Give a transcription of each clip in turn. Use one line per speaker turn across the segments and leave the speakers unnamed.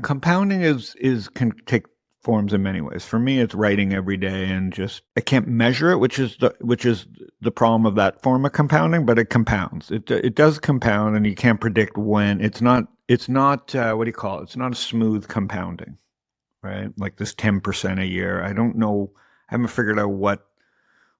compounding can take forms in many ways. For me, it's writing every day and just I can't measure it, which is the problem of that form of compounding, but it compounds. It does compound, and you can't predict when. It's not what do you call it? It's not a smooth compounding, right? Like this 10% a year. I don't know. I haven't figured out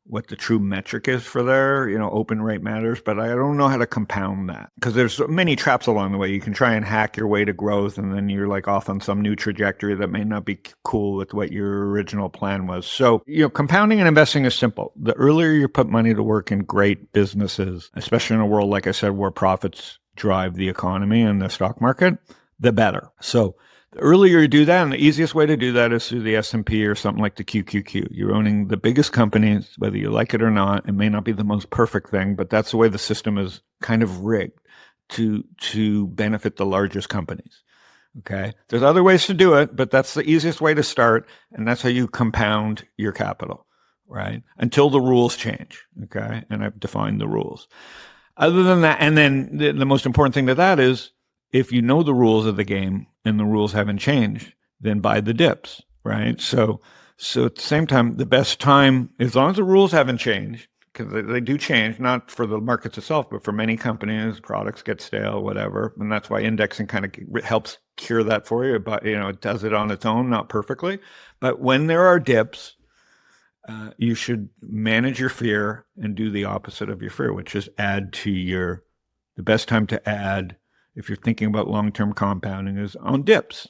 what the true metric is for there, open rate matters, but I don't know how to compound that because there's many traps along the way. You can try and hack your way to growth, and then you're like off on some new trajectory that may not be cool with what your original plan was. So, compounding and investing is simple. The earlier you put money to work in great businesses, especially in a world, like I said, where profits drive the economy and the stock market, the better. So the earlier you do that, and the easiest way to do that is through the S&P or something like the QQQ. You're owning the biggest companies, whether you like it or not. It may not be the most perfect thing, but that's the way the system is kind of rigged to benefit the largest companies. Okay. There's other ways to do it, but that's the easiest way to start, and that's how you compound your capital, right? Until the rules change. Okay. And I've defined the rules. Other than that, and then the most important thing to that is, if you know the rules of the game and the rules haven't changed, then buy the dips, right? So at the same time, the best time, as long as the rules haven't changed, because they do change, not for the markets itself, but for many companies, products get stale, whatever. And that's why indexing kind of helps cure that for you. But, it does it on its own, not perfectly. But when there are dips, you should manage your fear and do the opposite of your fear, which is the best time to add, if you're thinking about long-term compounding, is on dips,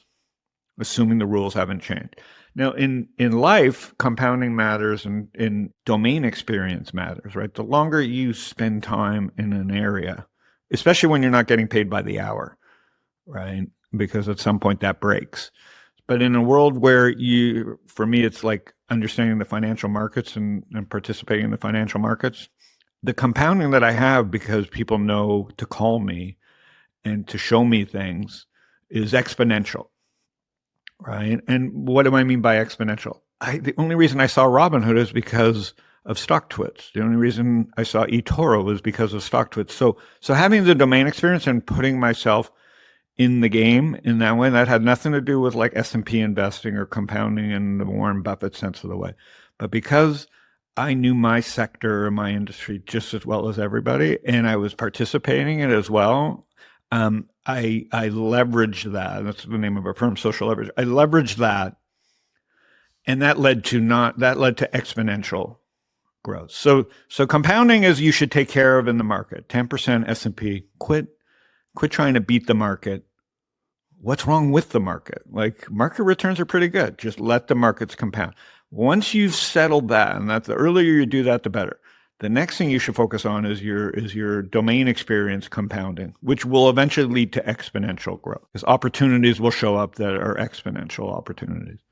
assuming the rules haven't changed. Now, in life, compounding matters, and in domain experience matters, right? The longer you spend time in an area, especially when you're not getting paid by the hour, right? Because at some point that breaks. But in a world where for me, it's like understanding the financial markets and participating in the financial markets, the compounding that I have, because people know to call me and to show me things, is exponential, right? And what do I mean by exponential? The only reason I saw Robinhood is because of StockTwits. The only reason I saw eToro was because of StockTwits. So having the domain experience and putting myself in the game in that way, that had nothing to do with like S&P investing or compounding in the Warren Buffett sense of the way. But because I knew my sector or my industry just as well as everybody, and I was participating in it as well, I leveraged that. That's the name of our firm, Social Leverage. I leveraged that, and that led to exponential growth. So compounding is you should take care of in the market. 10% S&P. Quit trying to beat the market. What's wrong with the market? Like, market returns are pretty good. Just let the markets compound. Once you've settled that, and the earlier you do that, the better. The next thing you should focus on is your domain experience compounding, which will eventually lead to exponential growth, because opportunities will show up that are exponential opportunities.